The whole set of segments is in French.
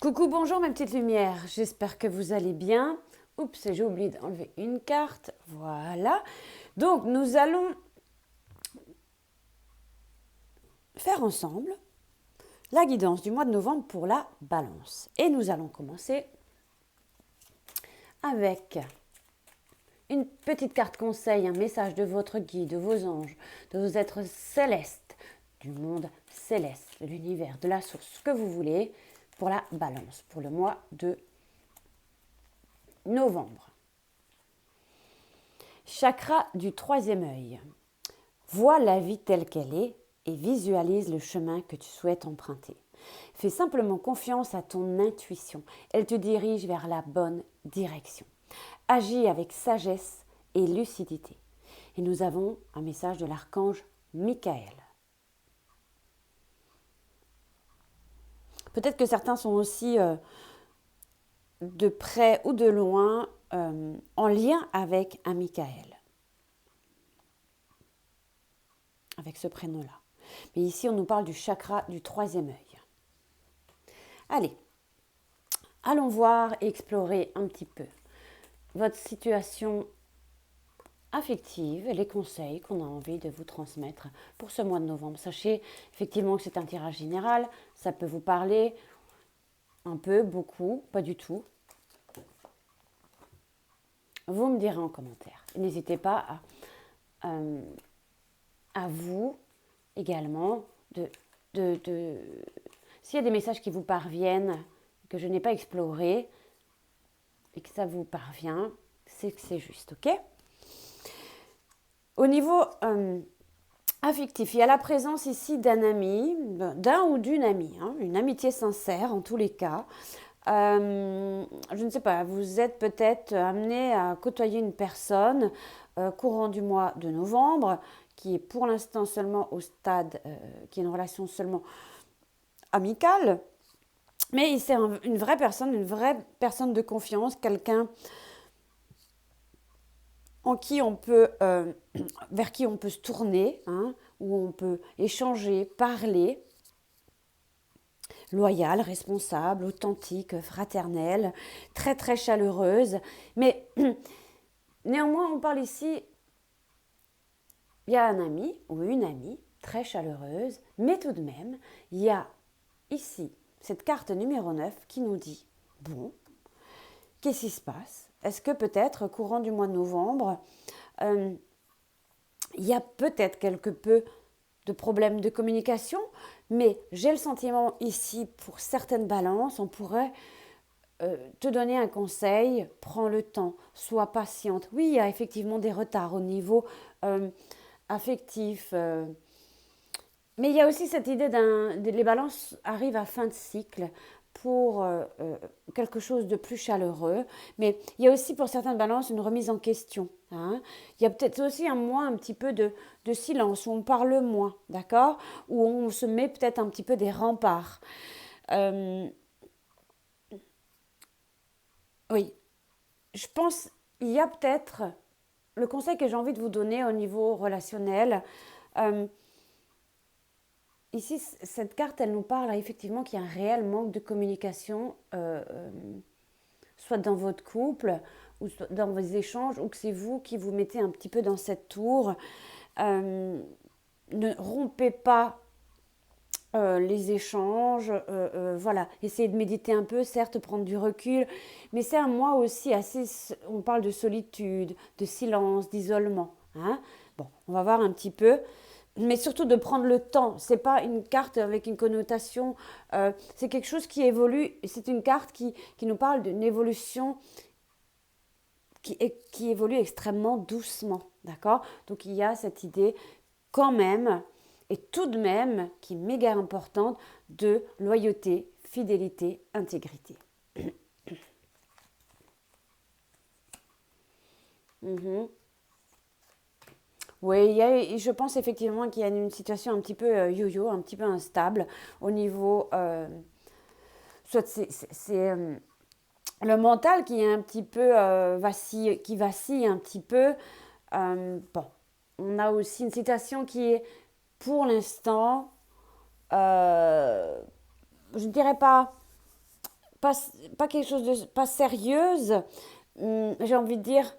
Coucou, bonjour mes petites lumières, j'espère que vous allez bien. Oups, j'ai oublié d'enlever une carte, voilà. Donc nous allons faire ensemble la guidance du mois de novembre pour la balance. Et nous allons commencer avec une petite carte conseil, un message de votre guide, de vos anges, de vos êtres célestes, du monde céleste, de l'univers, de la source, ce que vous voulez, pour la balance, pour le mois de novembre. Chakra du troisième œil. Vois la vie telle qu'elle est et visualise le chemin que tu souhaites emprunter. Fais simplement confiance à ton intuition. Elle te dirige vers la bonne direction. Agis avec sagesse et lucidité. Et nous avons un message de l'archange Michael. Peut-être que certains sont aussi de près ou de loin en lien avec un Michael, avec ce prénom-là. Mais ici, on nous parle du chakra du troisième œil. Allez, allons voir et explorer un petit peu votre situation affective et les conseils qu'on a envie de vous transmettre pour ce mois de novembre. Sachez effectivement que c'est un tirage général, ça peut vous parler un peu, beaucoup, pas du tout. Vous me direz en commentaire. N'hésitez pas à vous également s'il y a des messages qui vous parviennent, que je n'ai pas explorés et que ça vous parvient, c'est que c'est juste, ok? Au niveau affectif, il y a la présence ici d'un ami, d'un ou d'une amie, une amitié sincère en tous les cas. Je ne sais pas, vous êtes peut-être amené à côtoyer une personne courant du mois de novembre qui est pour l'instant seulement au stade, qui est une relation seulement amicale, mais c'est une vraie personne de confiance, quelqu'un en qui on peut, vers qui on peut se tourner, où on peut échanger, parler, loyale, responsable, authentique, fraternelle, très très chaleureuse. Mais néanmoins, on parle ici, il y a un ami ou une amie très chaleureuse, mais tout de même, il y a ici cette carte numéro 9 qui nous dit, bon, qu'est-ce qui se passe? Est-ce que peut-être, courant du mois de novembre, il y a peut-être quelque peu de problèmes de communication, mais j'ai le sentiment ici, pour certaines balances, on pourrait te donner un conseil, prends le temps, sois patiente. Oui, il y a effectivement des retards au niveau affectif, mais il y a aussi cette idée les balances arrivent à fin de cycle pour quelque chose de plus chaleureux, mais il y a aussi pour certaines balances une remise en question. Il y a peut-être aussi un mois un petit peu de silence, où on parle moins, d'accord? Où on se met peut-être un petit peu des remparts. Oui, je pense il y a peut-être le conseil que j'ai envie de vous donner au niveau relationnel. Ici, cette carte, elle nous parle effectivement qu'il y a un réel manque de communication, soit dans votre couple, ou dans vos échanges, ou que c'est vous qui vous mettez un petit peu dans cette tour. Ne rompez pas les échanges, voilà, essayez de méditer un peu, certes, prendre du recul, mais c'est un mois aussi assez, on parle de solitude, de silence, d'isolement. Bon, on va voir un petit peu, mais surtout de prendre le temps. C'est pas une carte avec une connotation, c'est quelque chose qui évolue, c'est une carte qui nous parle d'une évolution qui évolue extrêmement doucement, d'accord? Donc il y a cette idée quand même, et tout de même, qui est méga importante, de loyauté, fidélité, intégrité. Oui, je pense effectivement qu'il y a une situation un petit peu yo-yo, un petit peu instable au niveau... soit c'est le mental qui est un petit peu qui vacille un petit peu. Bon, on a aussi une situation qui est pour l'instant, je ne dirais pas pas, pas quelque chose de pas sérieuse. J'ai envie de dire,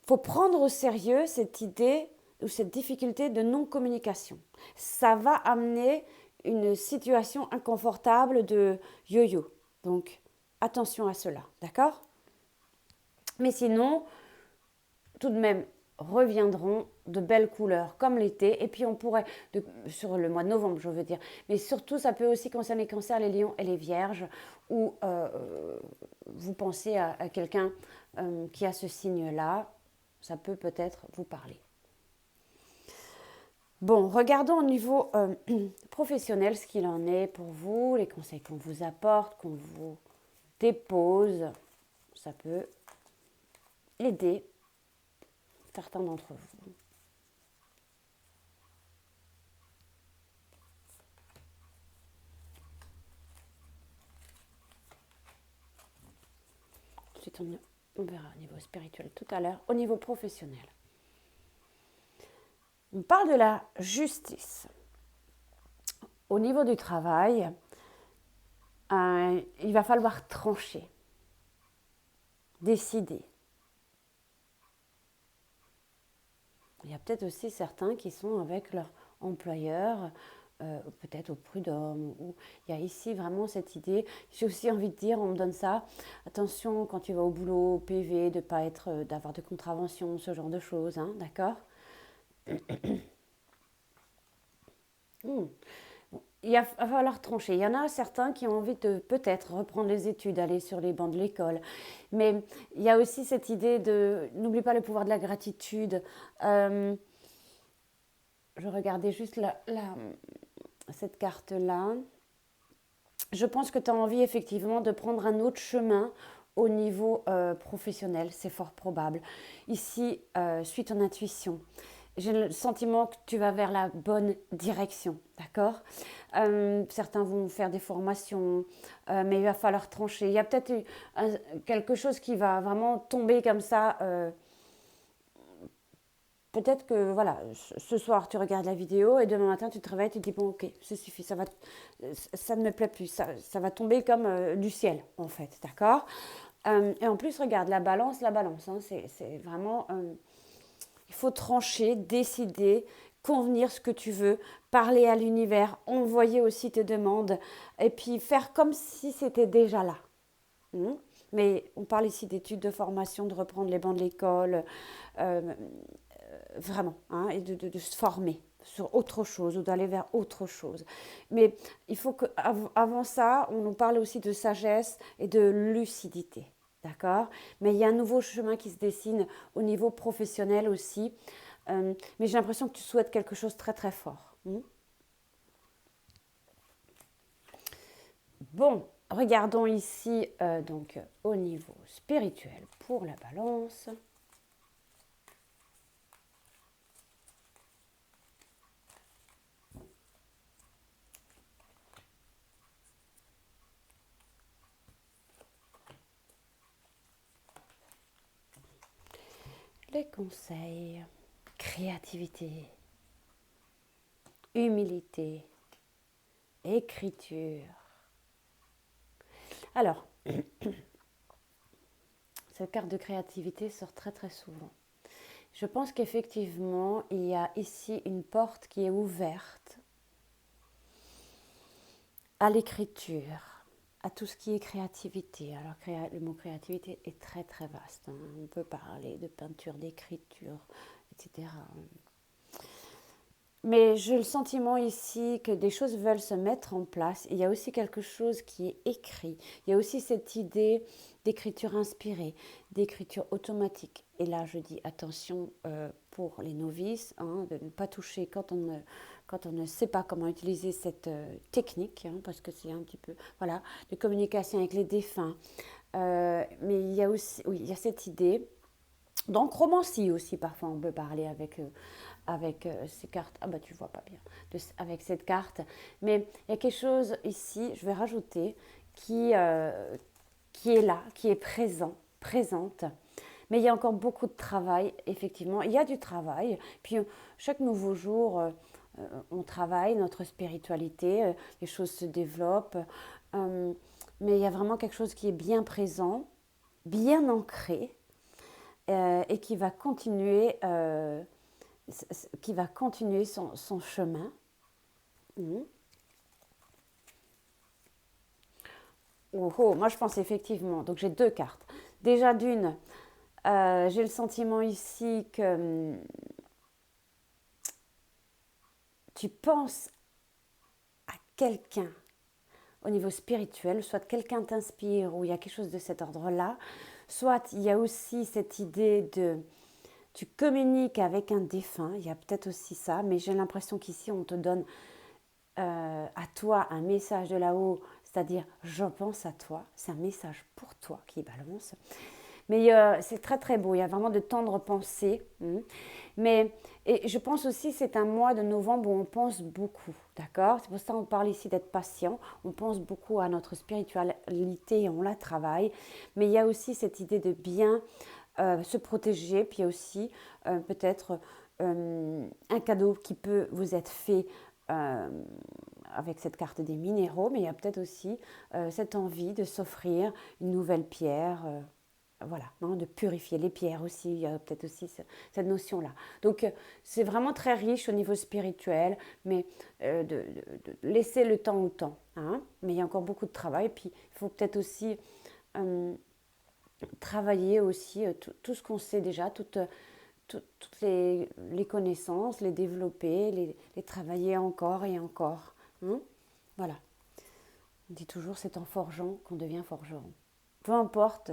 faut prendre au sérieux cette idée ou cette difficulté de non-communication. Ça va amener une situation inconfortable de yo-yo. Donc, attention à cela, d'accord? Mais sinon, tout de même, reviendront de belles couleurs comme l'été. Et puis on pourrait, sur le mois de novembre, je veux dire, mais surtout ça peut aussi concerner les cancers, les lions et les vierges, où vous pensez à quelqu'un qui a ce signe-là, ça peut peut-être vous parler. Bon, regardons au niveau professionnel ce qu'il en est pour vous, les conseils qu'on vous apporte, qu'on vous dépose. Ça peut aider certains d'entre vous. Ensuite, on verra au niveau spirituel tout à l'heure, au niveau professionnel. On parle de la justice. Au niveau du travail, il va falloir trancher, décider. Il y a peut-être aussi certains qui sont avec leur employeur, peut-être au prud'homme. Ou il y a ici vraiment cette idée. J'ai aussi envie de dire, on me donne ça. Attention quand tu vas au boulot, au PV, de pas être, d'avoir de contraventions, ce genre de choses, hein, d'accord. Il va falloir trancher. Il y en a certains qui ont envie de peut-être reprendre les études, aller sur les bancs de l'école. Mais il y a aussi cette idée de, n'oublie pas le pouvoir de la gratitude. Je regardais juste cette carte-là. Je pense que tu as envie effectivement de prendre un autre chemin au niveau professionnel, c'est fort probable. Ici, suis ton intuition. J'ai le sentiment que tu vas vers la bonne direction, d'accord. Certains vont faire des formations, mais il va falloir trancher. Il y a peut-être quelque chose qui va vraiment tomber comme ça. Peut-être que voilà, ce soir tu regardes la vidéo et demain matin tu te réveilles et tu te dis bon ok, ça suffit, ça ne me plaît plus, ça va tomber comme du ciel en fait, d'accord. Et en plus regarde la balance, hein, c'est vraiment, il faut trancher, décider, convenir ce que tu veux, parler à l'univers, envoyer aussi tes demandes et puis faire comme si c'était déjà là. Mais on parle ici d'études, de formation, de reprendre les bancs de l'école, vraiment, hein, et de se former sur autre chose ou d'aller vers autre chose. Mais il faut qu'avant ça, on nous parle aussi de sagesse et de lucidité. D'accord. Mais il y a un nouveau chemin qui se dessine au niveau professionnel aussi. Mais j'ai l'impression que tu souhaites quelque chose de très très fort. Bon, regardons ici donc au niveau spirituel pour la balance. Les conseils, créativité, humilité, écriture. Alors, cette carte de créativité sort très très souvent. Je pense qu'effectivement, il y a ici une porte qui est ouverte à l'écriture, à tout ce qui est créativité. Alors, le mot créativité est très très vaste. Hein. On peut parler de peinture, d'écriture, etc. Mais j'ai le sentiment ici que des choses veulent se mettre en place. Il y a aussi quelque chose qui est écrit. Il y a aussi cette idée d'écriture inspirée, d'écriture automatique. Et là, je dis attention pour les novices, hein, de ne pas toucher quand on ne sait pas comment utiliser cette technique, hein, parce que c'est un petit peu, voilà, de communication avec les défunts. Mais il y a aussi, oui, il y a cette idée. Donc, romancie aussi, parfois, on peut parler avec ces cartes. Ah bah tu vois pas bien, avec cette carte. Mais il y a quelque chose ici, je vais rajouter, qui est là, qui est présente. Mais il y a encore beaucoup de travail, effectivement. Il y a du travail. Puis chaque nouveau jour, on travaille notre spiritualité, les choses se développent, mais il y a vraiment quelque chose qui est bien présent, bien ancré, et qui va continuer son chemin. Mmh. Oh, oh, moi je pense effectivement, donc j'ai deux cartes. Déjà d'une, j'ai le sentiment ici que tu penses à quelqu'un au niveau spirituel, soit quelqu'un t'inspire ou il y a quelque chose de cet ordre-là, soit il y a aussi cette idée de tu communiques avec un défunt, il y a peut-être aussi ça, mais j'ai l'impression qu'ici on te donne à toi un message de là-haut, c'est-à-dire je pense à toi, c'est un message pour toi qui balance. Mais c'est très très beau, il y a vraiment de tendres pensées. Mais et je pense aussi c'est un mois de novembre où on pense beaucoup, d'accord? C'est pour ça qu'on parle ici d'être patient. On pense beaucoup à notre spiritualité et on la travaille. Mais il y a aussi cette idée de bien se protéger. Puis il y a aussi peut-être un cadeau qui peut vous être fait avec cette carte des minéraux. Mais il y a peut-être aussi cette envie de s'offrir une nouvelle pierre. Voilà, hein, de purifier les pierres aussi, il y a peut-être aussi cette notion-là. Donc c'est vraiment très riche au niveau spirituel, mais de laisser le temps au temps. Hein, mais il y a encore beaucoup de travail, puis il faut peut-être aussi travailler aussi tout ce qu'on sait déjà, toutes les connaissances, les développer, les travailler encore et encore. Hein, voilà, on dit toujours c'est en forgeant qu'on devient forgeron. Peu importe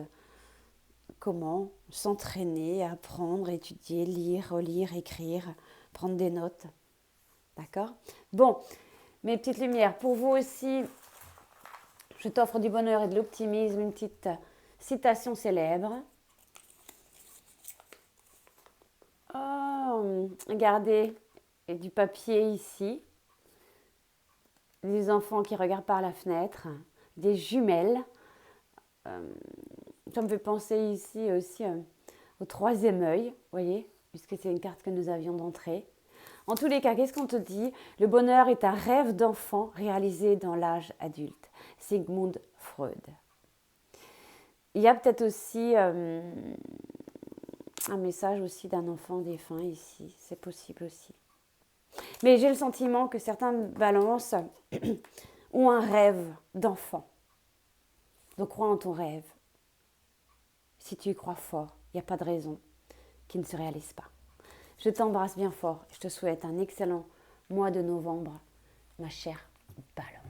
comment s'entraîner, apprendre, étudier, lire, relire, écrire, prendre des notes. D'accord? Bon, mes petites lumières, pour vous aussi, je t'offre du bonheur et de l'optimisme, une petite citation célèbre. Oh, regardez, et du papier ici, des enfants qui regardent par la fenêtre, des jumelles. Ça me fait penser ici aussi au troisième œil, vous voyez, puisque c'est une carte que nous avions d'entrée. En tous les cas, qu'est-ce qu'on te dit? Le bonheur est un rêve d'enfant réalisé dans l'âge adulte. Sigmund Freud. Il y a peut-être aussi un message aussi d'un enfant défunt ici. C'est possible aussi. Mais j'ai le sentiment que certains balances ont un rêve d'enfant. Donc crois en ton rêve. Si tu y crois fort, il n'y a pas de raison qu'il ne se réalise pas. Je t'embrasse bien fort. Je te souhaite un excellent mois de novembre, ma chère Balance.